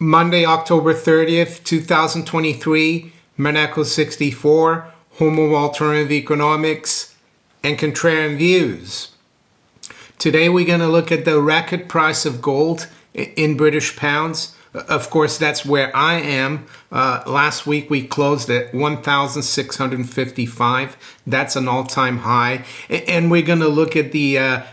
Monday, October 30th, 2023, Maneco 64, home of alternative economics and contrarian views. Today we're going to look at the record price of gold in British pounds. Of course, that's where I am. Last week we closed at 1,655. That's an all-time high. And we're going to look at the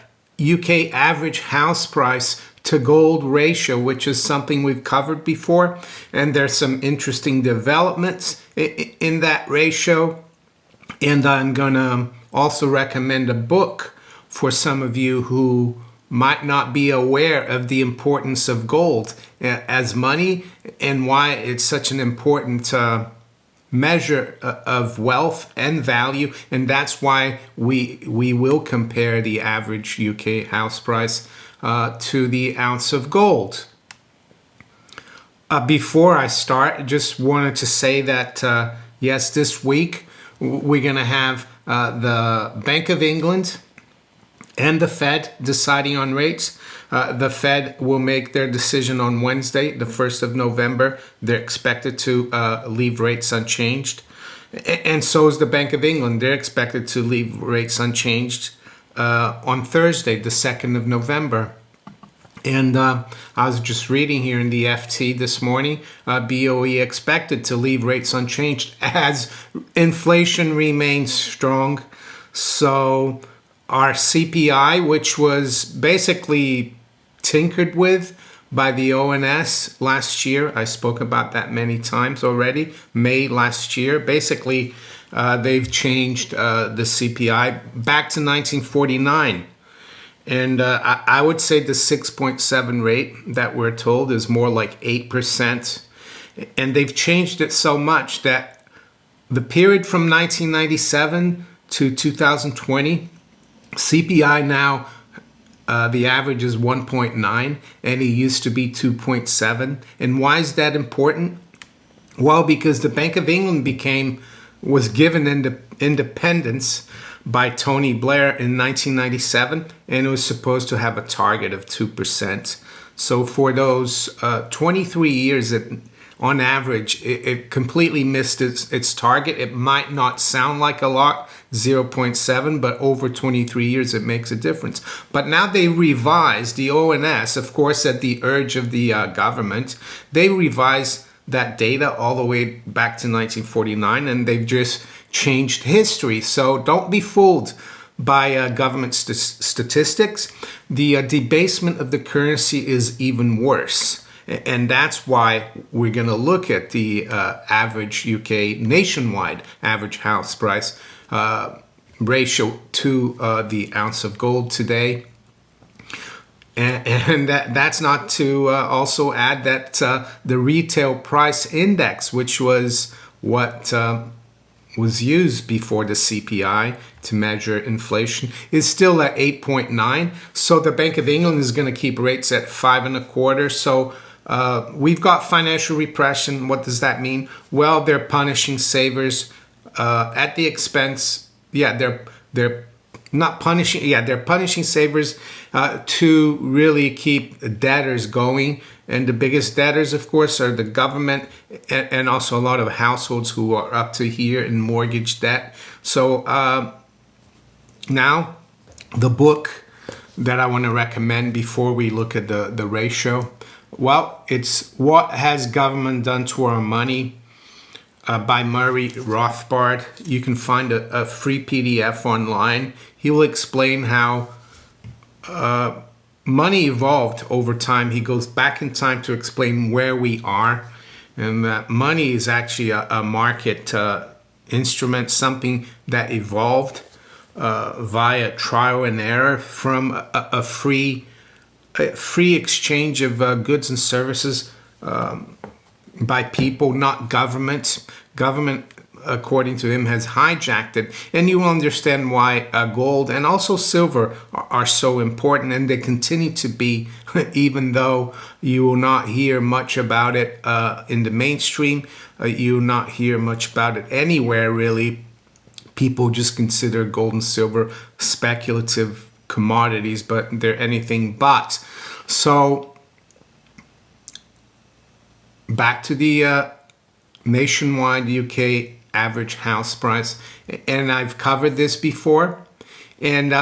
UK average house price to gold ratio, which is something we've covered before. And there's some interesting developments in that ratio. And I'm going to also recommend a book for some of you who might not be aware of the importance of gold as money and why it's such an important measure of wealth and value. And that's why we will compare the average UK house price to the ounce of gold. Before I start, I just wanted to say that, yes, this week we're going to have the Bank of England and the Fed deciding on rates. The Fed will make their decision on Wednesday, the 1st of November. They're expected to leave rates unchanged. And so is the Bank of England. They're expected to leave rates unchanged on Thursday, the 2nd of November. And I was just reading here in the FT this morning, BOE expected to leave rates unchanged as inflation remains strong. So our CPI, which was basically tinkered with by the ONS last year, I spoke about that many times already, May last year. Basically, they've changed the CPI back to 1949. And I would say the 6.7 rate that we're told is more like 8%. And they've changed it so much that the period from 1997 to 2020, CPI now, the average is 1.9 and it used to be 2.7. And why is that important? Well, because the Bank of England was given independence by Tony Blair in 1997, and it was supposed to have a target of 2%. So for those 23 years, on average, it completely missed its target. It might not sound like a lot, 0.7, but over 23 years, it makes a difference. But now they revised, the ONS, of course, at the urge of the government, they revised that data all the way back to 1949, and they've just changed history. So don't be fooled by government statistics. The debasement of the currency is even worse. And that's why we're going to look at the average UK nationwide average house price ratio to the ounce of gold today. And that's not to also add that the retail price index, which was what was used before the CPI to measure inflation, is still at 8.9. So the Bank of England is going to keep rates at 5.25. So we've got financial repression. What does that mean? Well, they're punishing savers at the expense. Yeah, they're not punishing. Yeah, they're punishing savers to really keep debtors going. And the biggest debtors, of course, are the government and also a lot of households who are up to here in mortgage debt. So now the book that I want to recommend before we look at the ratio, well, it's What Has Government Done to Our Money by Murray Rothbard. You can find a free PDF online. He will explain how money evolved over time. He goes back in time to explain where we are, and that money is actually a market instrument, something that evolved via trial and error from a free exchange of goods and services by people, not governments. Government, according to him, has hijacked it. And you will understand why gold and also silver are so important, and they continue to be, even though you will not hear much about it in the mainstream. You will not hear much about it anywhere, really. People just consider gold and silver speculative commodities, but they're anything but. So back to the nationwide UK average house price, and I've covered this before. And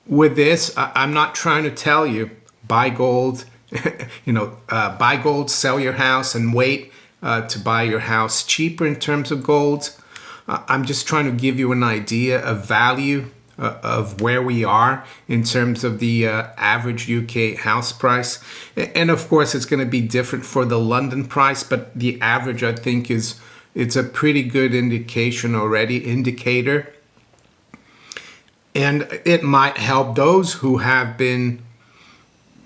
with this, I'm not trying to tell you buy gold, buy gold, sell your house, and wait to buy your house cheaper in terms of gold. I'm just trying to give you an idea of value of where we are in terms of the average UK house price. And of course, it's going to be different for the London price, but the average, I think, it's a pretty good indicator. And it might help those who have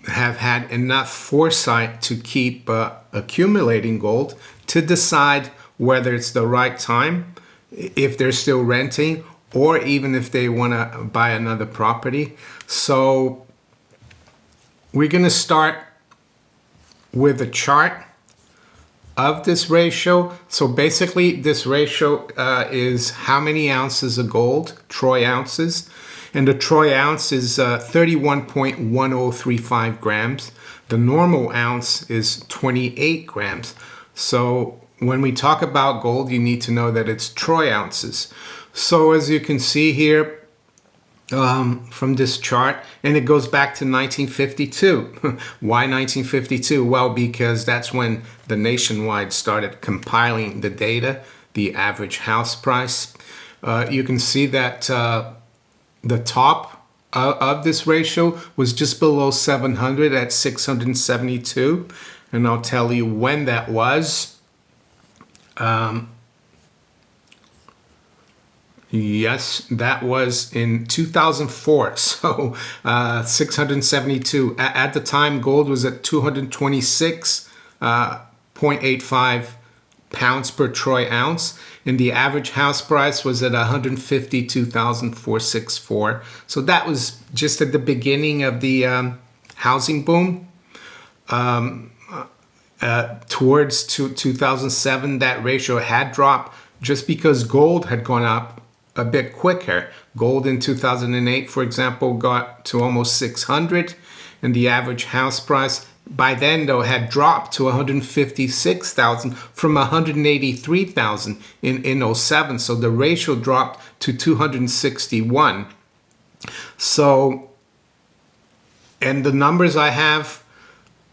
had enough foresight to keep accumulating gold to decide whether it's the right time, if they're still renting, or even if they want to buy another property. So we're going to start with a chart of this ratio. So basically this ratio is how many ounces of gold, troy ounces, and the troy ounce is 31.1035 grams. The normal ounce is 28 grams. So when we talk about gold, you need to know that it's troy ounces. So as you can see here from this chart, and it goes back to 1952. Why 1952? Well, because that's when the Nationwide started compiling the data, the average house price. You can see that the top of this ratio was just below 700 at 672. And I'll tell you when that was. Yes, that was in 2004. So 672. At the time, gold was at 226.85 pounds per troy ounce, and the average house price was at 152,464. So that was just at the beginning of the housing boom. Towards 2007, that ratio had dropped just because gold had gone up a bit quicker. Gold in 2008, for example, got to almost 600, and the average house price by then, though, had dropped to 156,000 from 183,000 in 07. So the ratio dropped to 261. So, and the numbers I have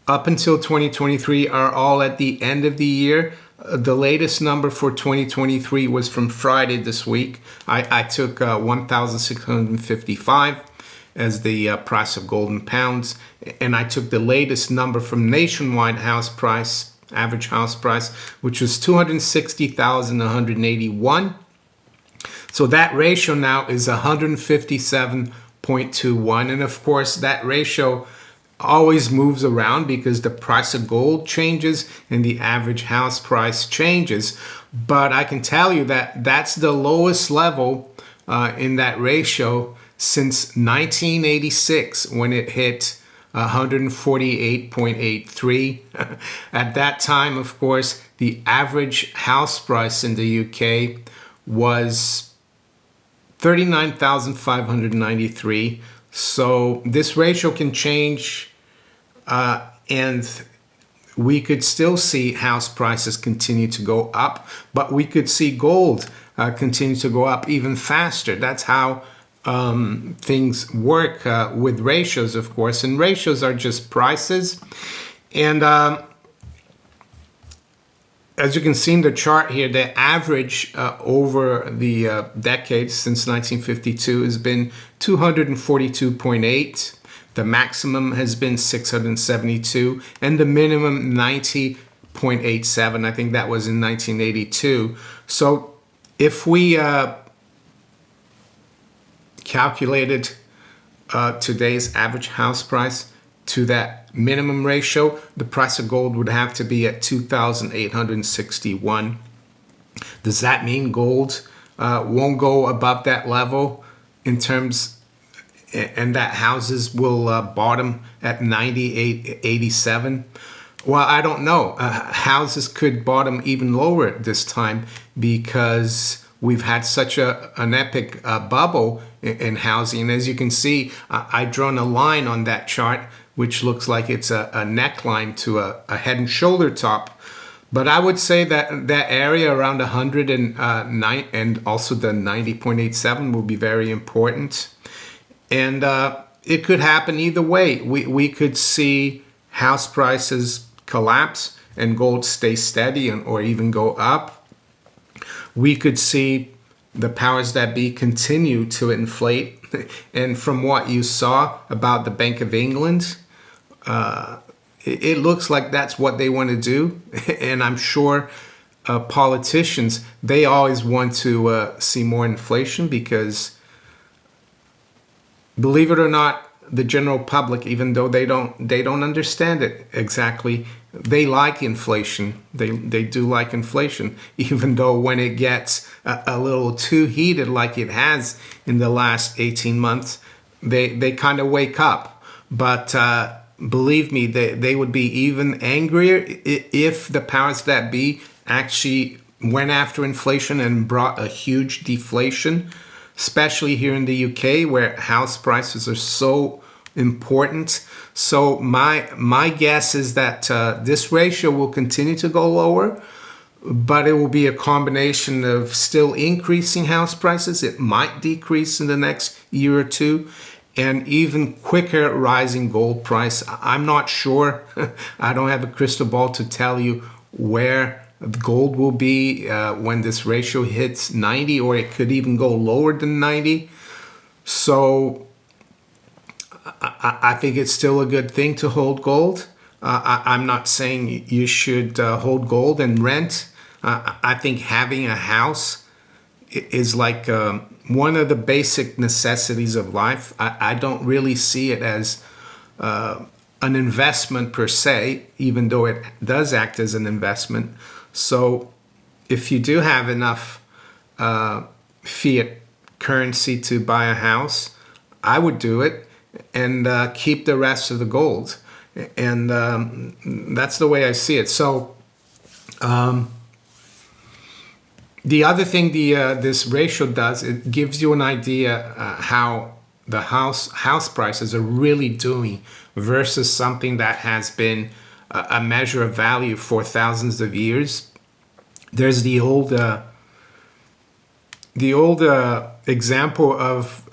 up until 2023 are all at the end of the year. The latest number for 2023 was from Friday this week. I took 1,655 as the price of gold in pounds, and I took the latest number from Nationwide house price, average house price, which was 260,181. So that ratio now is 157.21, and of course that ratio always moves around because the price of gold changes and the average house price changes. But I can tell you that that's the lowest level in that ratio since 1986, when it hit 148.83. At that time, of course, the average house price in the UK was 39,593. So this ratio can change, and we could still see house prices continue to go up, but we could see gold continue to go up even faster. That's how things work with ratios, of course, and ratios are just prices. And as you can see in the chart here, the average over the decades since 1952 has been 242.8. The maximum has been 672, and the minimum 90.87. I think that was in 1982. So if we calculated today's average house price to that minimum ratio, the price of gold would have to be at 2,861. Does that mean gold won't go above that level in terms, and that houses will bottom at 98.87? Well, I don't know. Houses could bottom even lower this time because we've had such an epic bubble in housing. As you can see, I've drawn a line on that chart, which looks like it's a neckline to a head and shoulder top. But I would say that that area around 109 and also the 90.87 will be very important. And it could happen either way. We could see house prices collapse and gold stay steady or even go up. We could see the powers that be continue to inflate. And from what you saw about the Bank of England, it looks like that's what they want to do. And I'm sure politicians, they always want to see more inflation because, believe it or not, the general public, even though they don't understand it exactly, they like inflation. They do like inflation, even though when it gets a little too heated like it has in the last 18 months, they kind of wake up. But believe me, they would be even angrier if the powers that be actually went after inflation and brought a huge deflation, especially here in the UK where house prices are so important. So my guess is that this ratio will continue to go lower, but it will be a combination of still increasing house prices. It might decrease in the next year or two, and even quicker rising gold price. I'm not sure. I don't have a crystal ball to tell you where gold will be when this ratio hits 90, or it could even go lower than 90. So I think it's still a good thing to hold gold. I'm not saying you should hold gold and rent. I think having a house is like one of the basic necessities of life. I don't really see it as an investment per se, even though it does act as an investment. So if you do have enough fiat currency to buy a house, I would do it and keep the rest of the gold. And that's the way I see it. So the other thing this ratio does, it gives you an idea how the house prices are really doing versus something that has been a measure of value for thousands of years. There's the old example of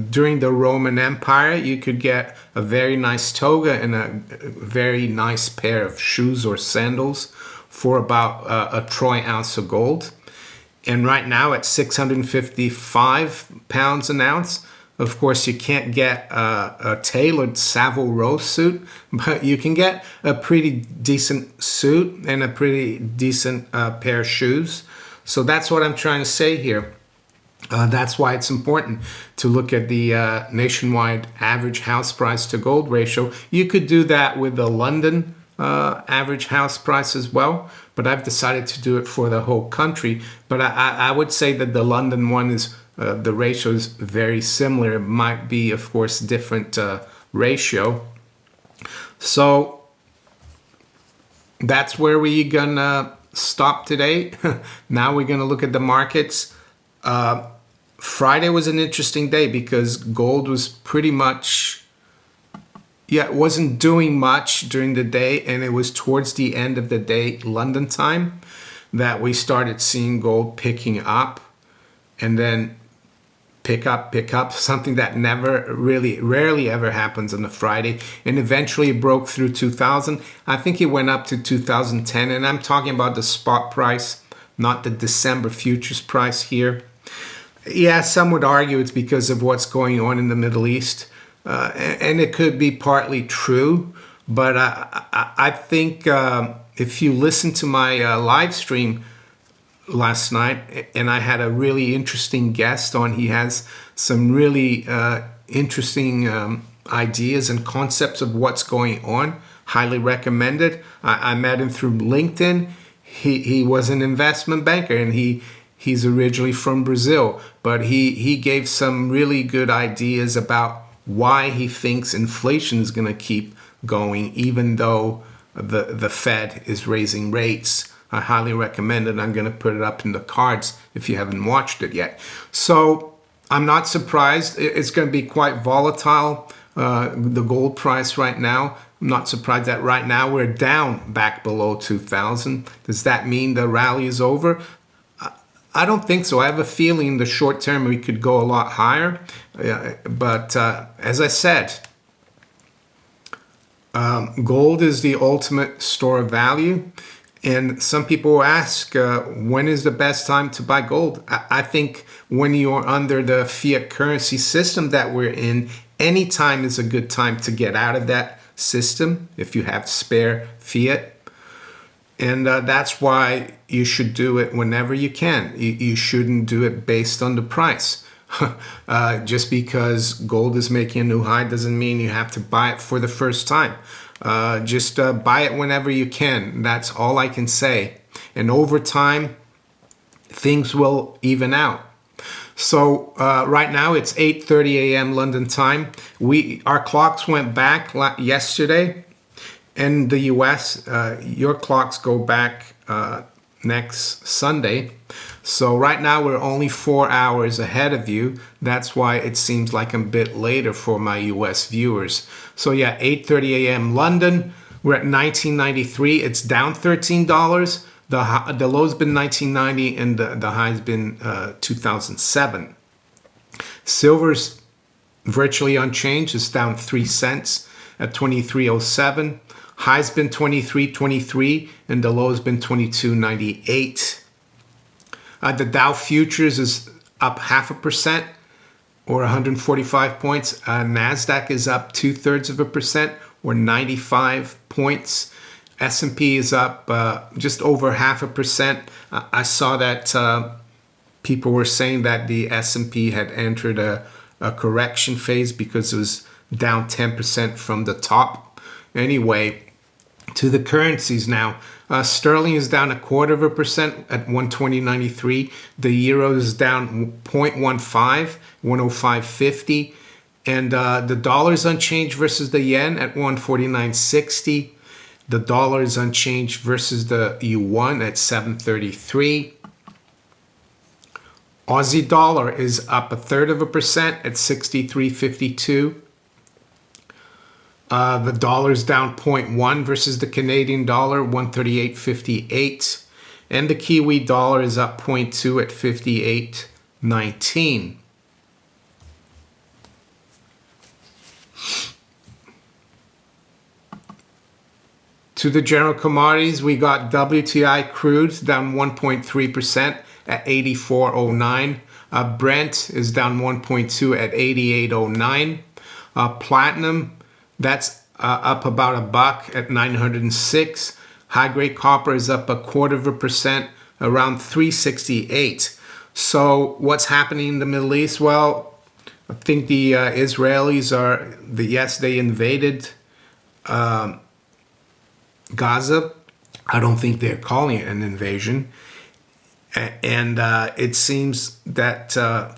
during the Roman Empire, you could get a very nice toga and a very nice pair of shoes or sandals for about a troy ounce of gold. And right now at 655 pounds an ounce, of course, you can't get a tailored Savile Row suit, but you can get a pretty decent suit and a pretty decent pair of shoes. So that's what I'm trying to say here. That's why it's important to look at the nationwide average house price to gold ratio. You could do that with the London average house price as well, but I've decided to do it for the whole country. But I would say that the London one is the ratio is very similar. It might be, of course, different ratio. So that's where we're gonna stop today. Now we're gonna look at the markets. Friday was an interesting day because gold was pretty much, it wasn't doing much during the day, and it was towards the end of the day, London time, that we started seeing gold picking up and then pick up, something that rarely ever happens on a Friday. And eventually it broke through 2000. I think it went up to 2010, and I'm talking about the spot price, not the December futures price here. Yeah, some would argue it's because of what's going on in the Middle East. And it could be partly true, but I think if you listen to my live stream last night, and I had a really interesting guest on, he has some really interesting ideas and concepts of what's going on. Highly recommended. I met him through LinkedIn. He was an investment banker, and he's originally from Brazil, but he gave some really good ideas about why he thinks inflation is going to keep going, even though the Fed is raising rates. I highly recommend it. I'm going to put it up in the cards if you haven't watched it yet. So I'm not surprised. It's going to be quite volatile, the gold price right now. I'm not surprised that right now we're down back below 2,000. Does that mean the rally is over? I don't think so. I have a feeling in the short term we could go a lot higher. But as I said, gold is the ultimate store of value. And some people ask, when is the best time to buy gold? I think when you're under the fiat currency system that we're in, any time is a good time to get out of that system if you have spare fiat. And that's why you should do it whenever you can. You shouldn't do it based on the price. Just because gold is making a new high doesn't mean you have to buy it for the first time. Just buy it whenever you can. That's all I can say. And over time, things will even out. So right now it's 8:30 a.m. London time. Our clocks went back yesterday. In the US, your clocks go back next Sunday. So right now we're only 4 hours ahead of you. That's why it seems like I'm a bit later for my US viewers. So yeah, 8:30 a.m. London. We're at 1993. It's down $13. The low's been 1990 and the high's been 2007. Silver's virtually unchanged. It's down 3 cents at 23.07. High's been 23.23 and the low's been 22.98. The Dow futures is up 0.5% or 145 points. Nasdaq is up 0.2% or 95 points. S&P is up just over 0.5%. I saw that people were saying that the S&P had entered a correction phase because it was down 10% from the top. Anyway, to the currencies now. Sterling is down 0.25% at 120.93. The euro is down 0.15, 105.50. And the dollar is unchanged versus the yen at 149.60. The dollar is unchanged versus the yuan at 733. Aussie dollar is up 0.33% at 63.52. The dollar is down 0.1 versus the Canadian dollar, 138.58. And the Kiwi dollar is up 0.2 at 58.19. To the general commodities, we got WTI crude down 1.3% at 84.09. Brent is down 1.2 at 88.09. Platinum, that's up about $1 at 906. High grade copper is up 0.25%, around 368. So what's happening in the Middle East? Well, I think the Israelis they invaded Gaza. I don't think they're calling it an invasion. And it seems that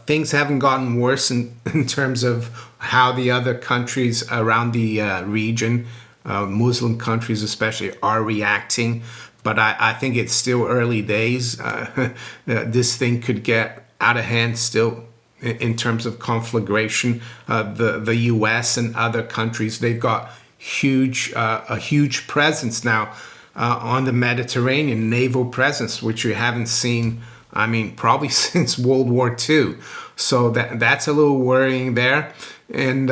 things haven't gotten worse in terms of how the other countries around the region, Muslim countries especially, are reacting. But I think it's still early days. This thing could get out of hand still in terms of conflagration. The U.S. and other countries, they've got a huge presence now on the Mediterranean, naval presence, which we haven't seen, I mean, probably since World War II. So that's a little worrying there. And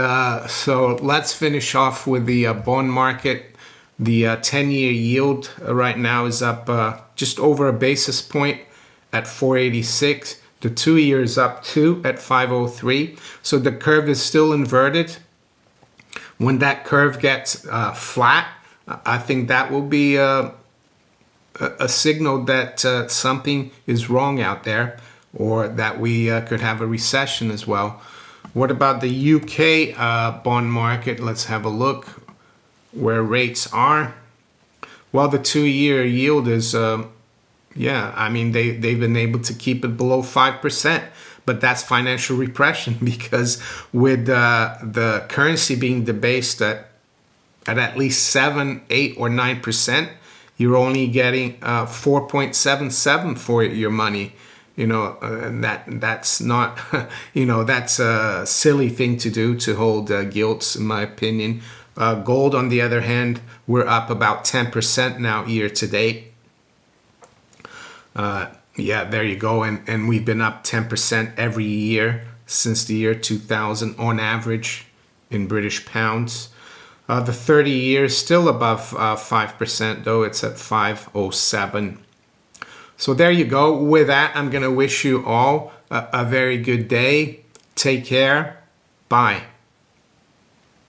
so let's finish off with the bond market. The 10-year yield right now is up just over a basis point at 486. The 2-year is up 2 at 503. So the curve is still inverted. When that curve gets flat, I think that will be a signal that something is wrong out there, or that we could have a recession as well. What about the UK bond market? Let's have a look where rates are. Well, the 2-year yield is, I mean, they've been able to keep it below 5%. But that's financial repression, because with the currency being debased at least 7, 8, or 9%, you're only getting 4.77 for your money. And that's not, that's a silly thing to do, to hold gilts, in my opinion. Gold, on the other hand, we're up about 10% now year to date. Yeah, there you go. And we've been up 10% every year since the year 2000 on average in British pounds. The 30 years still above 5%, though it's at 5.07. So there you go. With that, I'm going to wish you all a very good day. Take care. Bye.